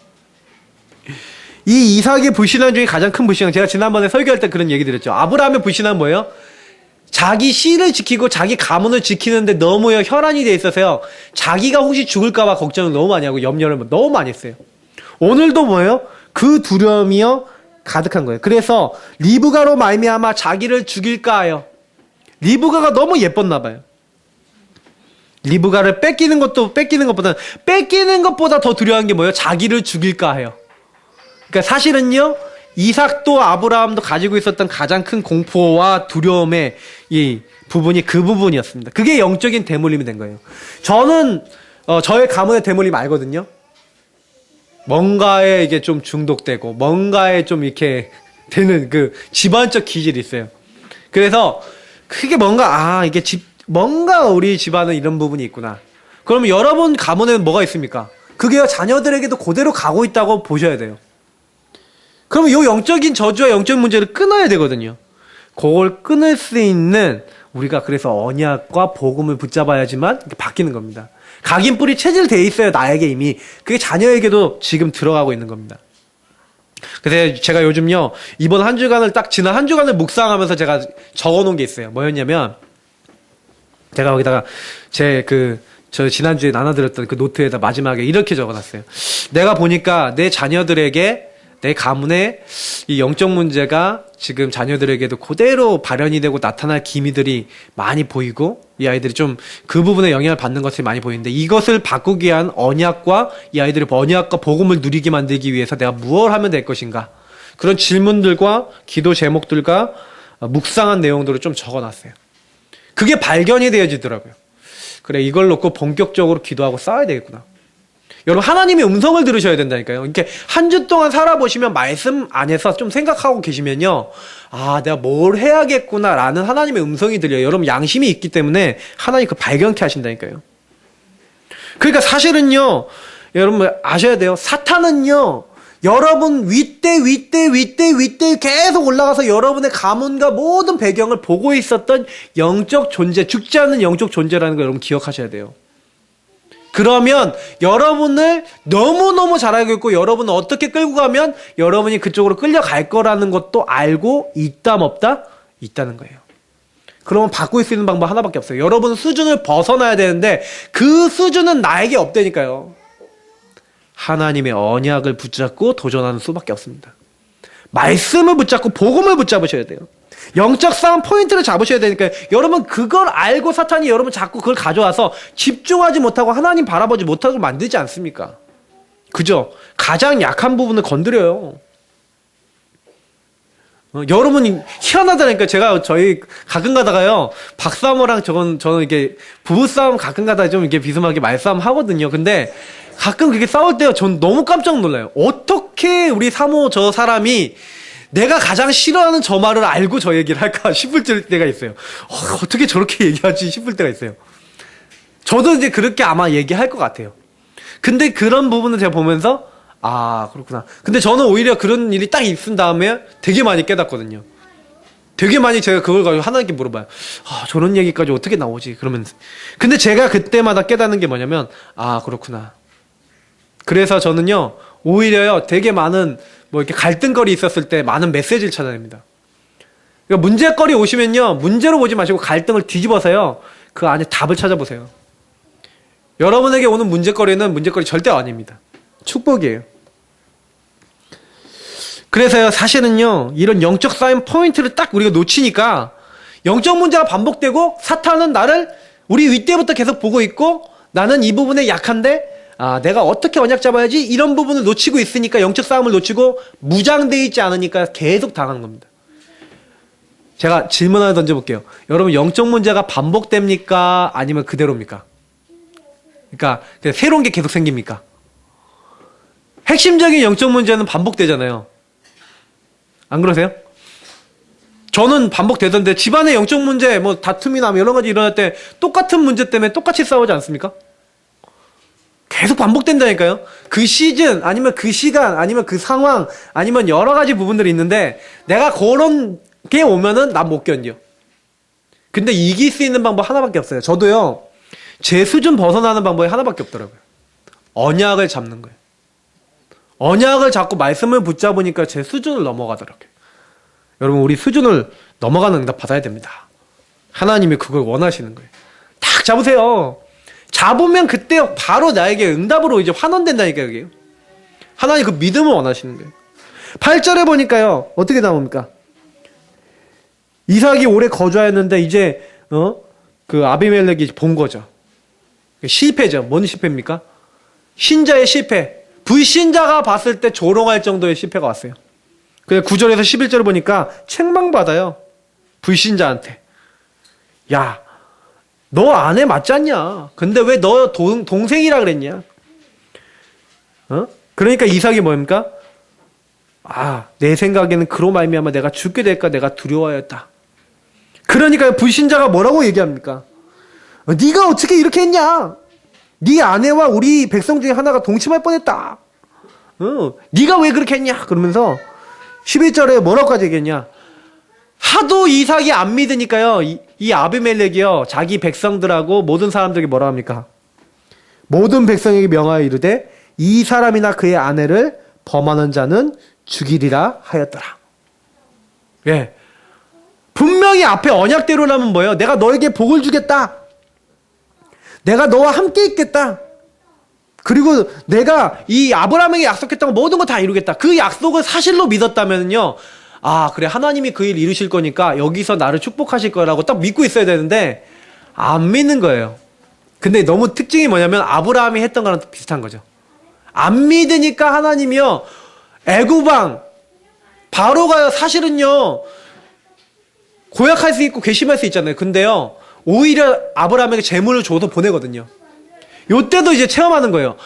이 이삭의 불신앙 중에 가장 큰 불신앙, 제가 지난번에 설교할 때 그런 얘기 드렸죠. 아브라함의 불신앙은 뭐예요? 자기 씨를 지키고 자기 가문을 지키는데 너무 혈안이 돼 있어서요. 자기가 혹시 죽을까봐 걱정을 너무 많이 하고 염려를 너무 많이 했어요. 오늘도 뭐예요? 그 두려움이요 가득한 거예요. 그래서 리브가로 말미암아 자기를 죽일까 하여. 리브가가 너무 예뻤나 봐요. 리브가를 뺏기는 것보다 더 두려운 게 뭐예요? 자기를 죽일까 해요. 그러니까 사실은요, 이삭도 아브라함도 가지고 있었던 가장 큰 공포와 두려움의 이 부분이 그 부분이었습니다. 그게 영적인 대물림이 된 거예요. 저는 저의 가문의 대물림 알거든요. 뭔가에 이게 좀 중독되고 뭔가에 좀 이렇게 되는 그 집안적 기질이 있어요. 그래서 그게 뭔가 이게 뭔가 우리 집안은 이런 부분이 있구나. 그러면 여러분 가문에는 뭐가 있습니까? 그게 자녀들에게도 그대로 가고 있다고 보셔야 돼요. 그러면 이 영적인 저주와 영적인 문제를 끊어야 되거든요. 그걸 끊을 수 있는 우리가 그래서 언약과 복음을 붙잡아야지만 바뀌는 겁니다. 각인 뿌리 체질돼 있어요. 나에게 이미. 그게 자녀에게도 지금 들어가고 있는 겁니다. 그래서 제가 요즘요 이번 한 주간을 지난 한 주간을 묵상하면서 제가 적어놓은 게 있어요. 뭐였냐면 제가 거기다가 저 지난주에 나눠드렸던 그 노트에다 마지막에 이렇게 적어놨어요. 내가 보니까 내 자녀들에게 내 가문에 이 영적 문제가 지금 자녀들에게도 그대로 발현이 되고 나타날 기미들이 많이 보이고 이 아이들이 좀 그 부분에 영향을 받는 것이 많이 보이는데 이것을 바꾸기 위한 언약과 이 아이들의 언약과 복음을 누리게 만들기 위해서 내가 무엇을 하면 될 것인가 그런 질문들과 기도 제목들과 묵상한 내용들을 좀 적어놨어요. 그게 발견이 되어지더라고요. 그래 이걸 놓고 본격적으로 기도하고 싸워야 되겠구나. 여러분 하나님의 음성을 들으셔야 된다니까요. 이렇게 한 주 동안 살아보시면 말씀 안에서 좀 생각하고 계시면요. 내가 뭘 해야겠구나라는 하나님의 음성이 들려요. 여러분 양심이 있기 때문에 하나님 그 발견케 하신다니까요. 그러니까 사실은요. 여러분 아셔야 돼요. 사탄은요. 여러분 윗대 계속 올라가서 여러분의 가문과 모든 배경을 보고 있었던 영적 존재, 죽지 않는 영적 존재라는 거 여러분 기억하셔야 돼요. 그러면 여러분을 너무너무 잘 알고 있고 여러분을 어떻게 끌고 가면 여러분이 그쪽으로 끌려갈 거라는 것도 알고 있다 없다? 있다는 거예요. 그러면 바꿀 수 있는 방법 하나밖에 없어요. 여러분 수준을 벗어나야 되는데 그 수준은 나에게 없다니까요. 하나님의 언약을 붙잡고 도전하는 수밖에 없습니다. 말씀을 붙잡고 복음을 붙잡으셔야 돼요. 영적 싸움 포인트를 잡으셔야 되니까 여러분 그걸 알고 사탄이 여러분 자꾸 그걸 가져와서 집중하지 못하고 하나님 바라보지 못하고 만들지 않습니까? 그죠? 가장 약한 부분을 건드려요. 여러분이 희한하다니까. 제가 저희 가끔 가다가요 박사모랑 저는 이게 부부싸움 가끔 가다가 좀 이렇게 비스하게 말싸움 하거든요. 근데 가끔 그렇게 싸울 때요 전 너무 깜짝 놀라요. 어떻게 우리 사모 저 사람이 내가 가장 싫어하는 저 말을 알고 저 얘기를 할까 싶을 때가 있어요. 어떻게 저렇게 얘기하지 싶을 때가 있어요. 저도 이제 그렇게 아마 얘기할 것 같아요. 근데 그런 부분을 제가 보면서 그렇구나. 근데 저는 오히려 그런 일이 딱 있은 다음에 되게 많이 깨닫거든요. 되게 많이 제가 그걸 가지고 하나님께 물어봐요. 저런 얘기까지 어떻게 나오지? 그러면서. 근데 제가 그때마다 깨닫는 게 뭐냐면 그렇구나. 그래서 저는요 오히려요 되게 많은 이렇게 갈등거리 있었을 때 많은 메시지를 찾아냅니다. 그러니까 문제거리 오시면요 문제로 보지 마시고 갈등을 뒤집어서요 그 안에 답을 찾아보세요. 여러분에게 오는 문제거리는 문제거리 절대 아닙니다. 축복이에요. 그래서요 사실은요 이런 영적 싸움 포인트를 딱 우리가 놓치니까 영적 문제가 반복되고 사탄은 나를 우리 윗대부터 계속 보고 있고 나는 이 부분에 약한데 내가 어떻게 언약 잡아야지 이런 부분을 놓치고 있으니까 영적 싸움을 놓치고 무장되어 있지 않으니까 계속 당하는 겁니다. 제가 질문 하나 던져볼게요. 여러분 영적 문제가 반복됩니까? 아니면 그대로입니까? 그러니까 새로운 게 계속 생깁니까? 핵심적인 영적 문제는 반복되잖아요. 안 그러세요? 저는 반복되던데 집안의 영적 문제 다툼이나 여러 가지 일어날 때 똑같은 문제 때문에 똑같이 싸우지 않습니까? 계속 반복된다니까요. 그 시즌 아니면 그 시간 아니면 그 상황 아니면 여러 가지 부분들이 있는데 내가 그런 게 오면은 난 못 견뎌. 근데 이길 수 있는 방법 하나밖에 없어요. 저도요 제 수준 벗어나는 방법이 하나밖에 없더라고요. 언약을 잡는 거예요. 언약을 잡고 말씀을 붙잡으니까 제 수준을 넘어가더라고요. 여러분 우리 수준을 넘어가는 응답 받아야 됩니다. 하나님이 그걸 원하시는 거예요. 딱 잡으세요. 잡으면 그때 바로 나에게 응답으로 이제 환원된다니까요, 이게. 하나님 그 믿음을 원하시는 거예요. 8절에 보니까요, 어떻게 나옵니까? 이삭이 오래 거주하였는데 이제 그 아비멜렉이 본 거죠. 실패죠. 뭔 실패입니까? 신자의 실패. 불신자가 봤을 때 조롱할 정도의 실패가 왔어요. 그래서 9절에서 11절을 보니까 책망받아요. 불신자한테. 야, 너 아내 맞지 않냐? 근데 왜 너 동생이라 그랬냐? 그러니까 이삭이 뭡니까? 내 생각에는 그로 말미암아 내가 죽게 될까 내가 두려워하였다. 그러니까 불신자가 뭐라고 얘기합니까? 네가 어떻게 이렇게 했냐? 네 아내와 우리 백성 중에 하나가 동침할 뻔했다. 네가 왜 그렇게 했냐? 그러면서 11절에 뭐라고까지 얘기했냐? 하도 이삭이 안 믿으니까요. 이 아비멜렉이요. 자기 백성들하고 모든 사람들에게 뭐라 합니까? 모든 백성에게 명하여 이르되 이 사람이나 그의 아내를 범하는 자는 죽이리라 하였더라. 예. 분명히 앞에 언약대로라면 뭐예요? 내가 너에게 복을 주겠다. 내가 너와 함께 있겠다. 그리고 내가 이 아브라함에게 약속했던 모든 거 다 이루겠다. 그 약속을 사실로 믿었다면요. 그래, 하나님이 그 일 이루실 거니까 여기서 나를 축복하실 거라고 딱 믿고 있어야 되는데 안 믿는 거예요. 근데 너무 특징이 뭐냐면 아브라함이 했던 거랑 비슷한 거죠. 안 믿으니까 하나님이요. 애굽왕 바로가요. 사실은요. 고약할 수 있고 괘씸할 수 있잖아요. 근데요. 오히려 아브라함에게 재물을 줘서 보내거든요. 요때도 이제 체험하는 거예요.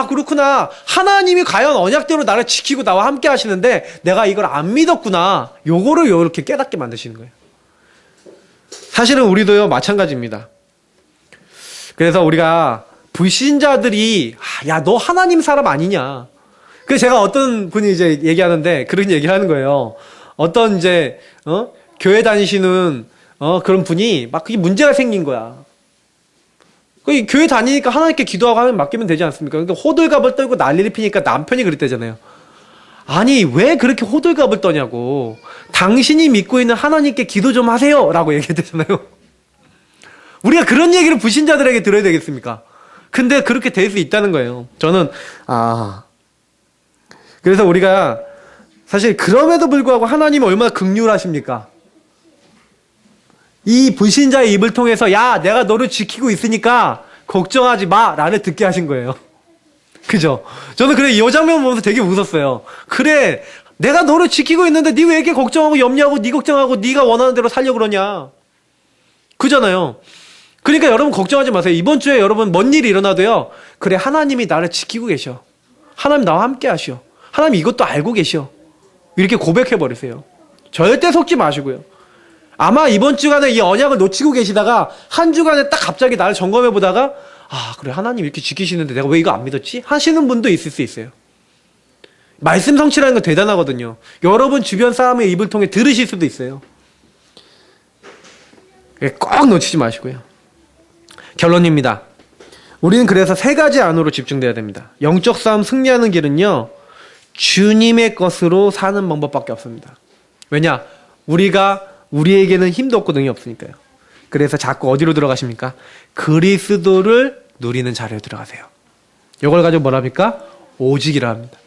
그렇구나. 하나님이 과연 언약대로 나를 지키고 나와 함께 하시는데 내가 이걸 안 믿었구나. 요거를 이렇게 깨닫게 만드시는 거예요. 사실은 우리도요, 마찬가지입니다. 그래서 우리가 불신자들이, 야, 너 하나님 사람 아니냐. 그래서 제가 어떤 분이 이제 얘기하는데 그런 얘기를 하는 거예요. 어떤 이제, 교회 다니시는, 그런 분이 막 그게 문제가 생긴 거야. 교회 다니니까 하나님께 기도하고 하나님 맡기면 되지 않습니까? 그러니까 호들갑을 떨고 난리를 피니까 남편이 그랬대잖아요. 아니, 왜 그렇게 호들갑을 떠냐고. 당신이 믿고 있는 하나님께 기도 좀 하세요. 라고 얘기했대잖아요. 우리가 그런 얘기를 불신자들에게 들어야 되겠습니까? 근데 그렇게 될 수 있다는 거예요. 저는, 그래서 우리가 사실 그럼에도 불구하고 하나님이 얼마나 긍휼하십니까? 이 불신자의 입을 통해서 야, 내가 너를 지키고 있으니까 걱정하지 마 라를 듣게 하신 거예요. 그죠? 저는 그래, 이 장면 보면서 되게 웃었어요. 그래, 내가 너를 지키고 있는데 네 왜 이렇게 걱정하고 염려하고 네 걱정하고 네가 원하는 대로 살려고 그러냐. 그잖아요. 그러니까 여러분 걱정하지 마세요. 이번 주에 여러분 뭔 일이 일어나도요. 그래, 하나님이 나를 지키고 계셔. 하나님 나와 함께 하셔. 하나님 이것도 알고 계셔. 이렇게 고백해버리세요. 절대 속지 마시고요. 아마 이번 주간에 이 언약을 놓치고 계시다가 한 주간에 딱 갑자기 나를 점검해 보다가 그래, 하나님 이렇게 지키시는데 내가 왜 이거 안 믿었지? 하시는 분도 있을 수 있어요. 말씀 성취라는 건 대단하거든요. 여러분 주변 사람의 입을 통해 들으실 수도 있어요. 꼭 놓치지 마시고요. 결론입니다. 우리는 그래서 세 가지 안으로 집중돼야 됩니다. 영적 싸움 승리하는 길은요, 주님의 것으로 사는 방법밖에 없습니다. 왜냐? 우리에게는 힘도 없고 능이 없으니까요. 그래서 자꾸 어디로 들어가십니까? 그리스도를 누리는 자리에 들어가세요. 이걸 가지고 뭐랍니까? 오직이라 합니다.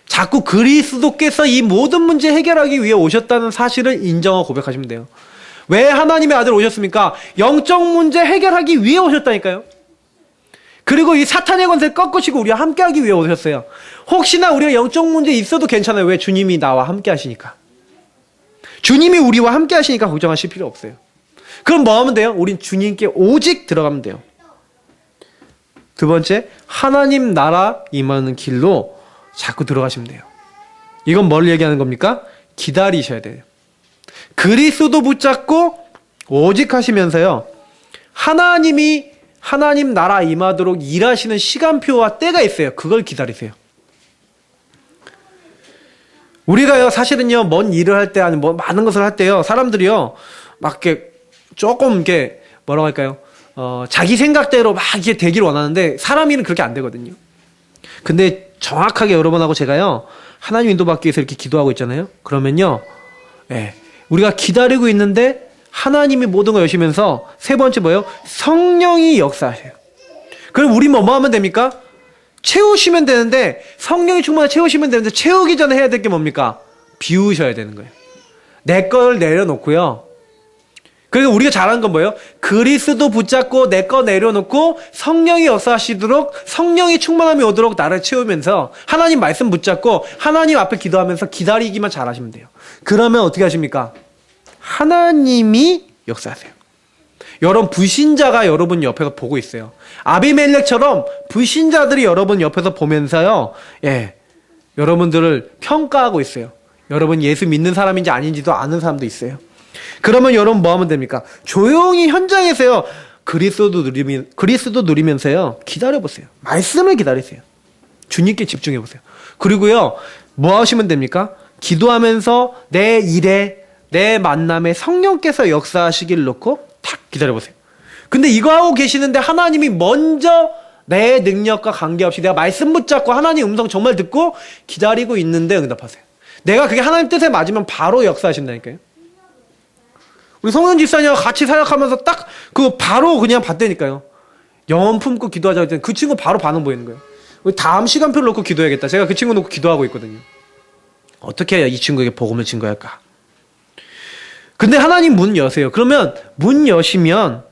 자꾸 그리스도께서 이 모든 문제 해결하기 위해 오셨다는 사실을 인정하고 고백하시면 돼요. 왜 하나님의 아들 오셨습니까? 영적 문제 해결하기 위해 오셨다니까요. 그리고 이 사탄의 권세를 꺾으시고 우리와 함께하기 위해 오셨어요. 혹시나 우리가 영적 문제 있어도 괜찮아요. 왜? 주님이 나와 함께 하시니까. 주님이 우리와 함께 하시니까 걱정하실 필요 없어요. 그럼 뭐 하면 돼요? 우린 주님께 오직 들어가면 돼요. 두 번째, 하나님 나라 임하는 길로 자꾸 들어가시면 돼요. 이건 뭘 얘기하는 겁니까? 기다리셔야 돼요. 그리스도 붙잡고 오직 하시면서요, 하나님 나라 임하도록 일하시는 시간표와 때가 있어요. 그걸 기다리세요. 우리가요, 사실은요, 뭔 일을 할 때, 아니, 뭐, 많은 것을 할 때요, 사람들이요, 막, 이렇게, 조금, 이렇게, 뭐라고 할까요? 자기 생각대로 막, 이게 되기를 원하는데, 사람 일은 그렇게 안 되거든요. 근데 정확하게 여러분하고 제가요, 하나님 인도받기 위해서 이렇게 기도하고 있잖아요? 그러면요, 우리가 기다리고 있는데, 하나님이 모든 걸 여시면서 세 번째 뭐예요? 성령이 역사하세요. 그럼 우리 뭐 하면 됩니까? 채우시면 되는데, 성령이 충만히 채우시면 되는데, 채우기 전에 해야 될 게 뭡니까? 비우셔야 되는 거예요. 내 걸 내려놓고요. 그래서 우리가 잘하는 건 뭐예요? 그리스도 붙잡고 내 거 내려놓고 성령이 역사하시도록, 성령이 충만함이 오도록 나를 채우면서 하나님 말씀 붙잡고 하나님 앞에 기도하면서 기다리기만 잘하시면 돼요. 그러면 어떻게 하십니까? 하나님이 역사하세요. 여러분, 불신자가 여러분 옆에서 보고 있어요. 아비멜렉처럼 불신자들이 여러분 옆에서 보면서요, 여러분들을 평가하고 있어요. 여러분 예수 믿는 사람인지 아닌지도 아는 사람도 있어요. 그러면 여러분 뭐 하면 됩니까? 조용히 현장에서요, 그리스도 누리면서요, 기다려보세요. 말씀을 기다리세요. 주님께 집중해보세요. 그리고요, 뭐 하시면 됩니까? 기도하면서 내 일에, 내 만남에 성령께서 역사하시기를 놓고 탁 기다려보세요. 근데 이거 하고 계시는데 하나님이 먼저 내 능력과 관계없이 내가 말씀 붙잡고 하나님 음성 정말 듣고 기다리고 있는데 응답하세요. 내가 그게 하나님 뜻에 맞으면 바로 역사하신다니까요. 우리 성현 집사님과 같이 사역하면서 딱 그거 바로 그냥 봤다니까요. 영혼 품고 기도하자 할 때는 그 친구 바로 반응 보이는 거예요. 우리 다음 시간표를 놓고 기도해야겠다. 제가 그 친구 놓고 기도하고 있거든요. 어떻게 해야 이 친구에게 복음을 증거할까? 근데 하나님 문 여세요. 그러면 문 여시면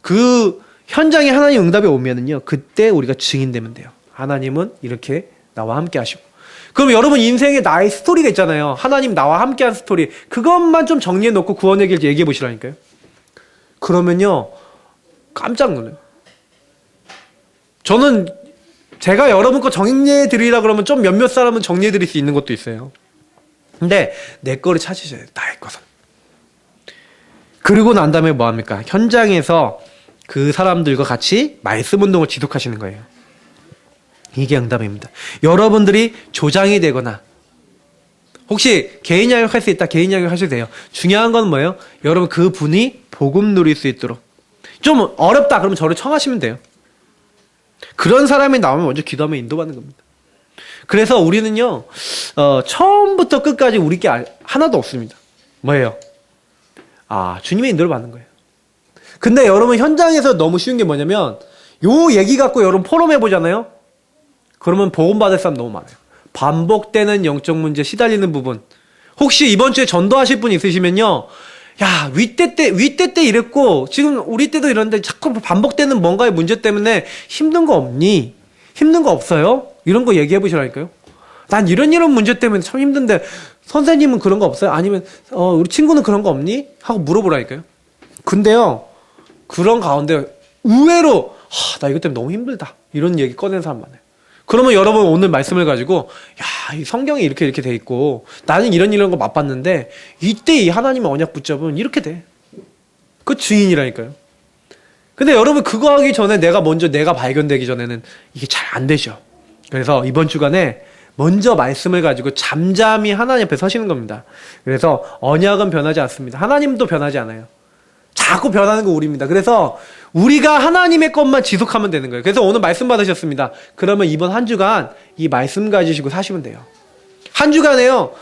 그 현장에 하나님 응답이 오면은요, 그때 우리가 증인되면 돼요. 하나님은 이렇게 나와 함께 하시고. 그럼 여러분 인생에 나의 스토리가 있잖아요. 하나님 나와 함께한 스토리. 그것만 좀 정리해 놓고 구원의 길 얘기해 보시라니까요. 그러면요, 깜짝 놀라요. 저는 제가 여러분 거 정리해 드리라 그러면 좀 몇몇 사람은 정리해 드릴 수 있는 것도 있어요. 근데 내 거를 찾으셔야 돼요. 나의 것은. 그리고 난 다음에 뭐 합니까? 현장에서 그 사람들과 같이 말씀 운동을 지속하시는 거예요. 이게 응답입니다. 여러분들이 조장이 되거나 혹시 개인 양육할 수 있다, 개인 양육 하셔도 돼요. 중요한 건 뭐예요? 여러분 그 분이 복음 누릴 수 있도록. 좀 어렵다 그러면 저를 청하시면 돼요. 그런 사람이 나오면 먼저 기도하면 인도받는 겁니다. 그래서 우리는요, 처음부터 끝까지 우리 게 하나도 없습니다. 뭐예요? 주님의 인도를 받는 거예요. 근데 여러분 현장에서 너무 쉬운 게 뭐냐면, 요 얘기 갖고 여러분 포럼 해보잖아요? 그러면 복음 받을 사람 너무 많아요. 반복되는 영적 문제 시달리는 부분. 혹시 이번 주에 전도하실 분 있으시면요, 야, 윗대 때 이랬고, 지금 우리 때도 이런데 자꾸 반복되는 뭔가의 문제 때문에 힘든 거 없니? 힘든 거 없어요? 이런 거 얘기해 보시라니까요. 난 이런 문제 때문에 참 힘든데, 선생님은 그런 거 없어요? 아니면, 우리 친구는 그런 거 없니? 하고 물어보라니까요. 근데요, 그런 가운데 의외로, 나 이것 때문에 너무 힘들다. 이런 얘기 꺼낸 사람 많아요. 그러면 여러분 오늘 말씀을 가지고, 야, 이 성경에 이렇게 돼 있고, 나는 이런 거 맛봤는데, 이때 이 하나님의 언약 붙잡으면 이렇게 돼. 그 주인이라니까요. 근데 여러분 그거 하기 전에 내가 발견되기 전에는 이게 잘 안 되죠. 그래서 이번 주간에 먼저 말씀을 가지고 잠잠히 하나님 앞에 서시는 겁니다. 그래서 언약은 변하지 않습니다. 하나님도 변하지 않아요. 자꾸 변하는 거 우리입니다. 그래서 우리가 하나님의 것만 지속하면 되는 거예요. 그래서 오늘 말씀 받으셨습니다. 그러면 이번 한 주간 이 말씀 가지시고 사시면 돼요. 한 주간에요,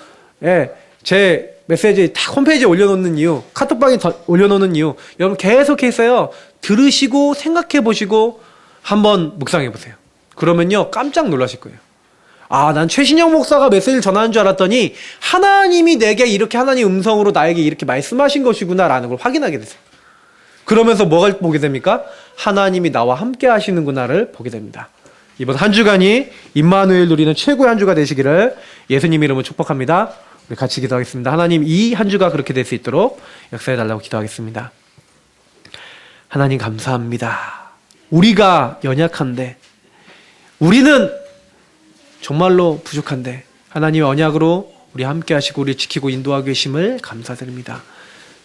제 메시지 다 홈페이지에 올려놓는 이유, 카톡방에 올려놓는 이유, 여러분 계속해서요, 들으시고 생각해 보시고 한번 묵상해 보세요. 그러면요, 깜짝 놀라실 거예요. 난 최신영 목사가 메시지를 전하는 줄 알았더니 하나님이 내게 이렇게 하나님 음성으로 나에게 이렇게 말씀하신 것이구나라는 걸 확인하게 되세요. 그러면서 뭐가 보게 됩니까? 하나님이 나와 함께 하시는구나를 보게 됩니다. 이번 한 주간이 임마누엘 누리는 최고의 한 주가 되시기를 예수님 이름으로 축복합니다. 우리 같이 기도하겠습니다. 하나님, 이 한 주가 그렇게 될 수 있도록 역사해 달라고 기도하겠습니다. 하나님 감사합니다. 우리가 연약한데, 우리는 정말로 부족한데 하나님의 언약으로 우리 함께 하시고 우리 지키고 인도하고 계심을 감사드립니다.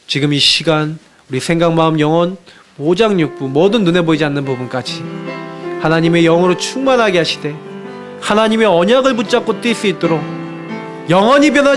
지금 이 시간 우리 생각, 마음, 영혼, 오장육부 모든 눈에 보이지 않는 부분까지 하나님의 영으로 충만하게 하시되 하나님의 언약을 붙잡고 뛸 수 있도록 영원히 변하지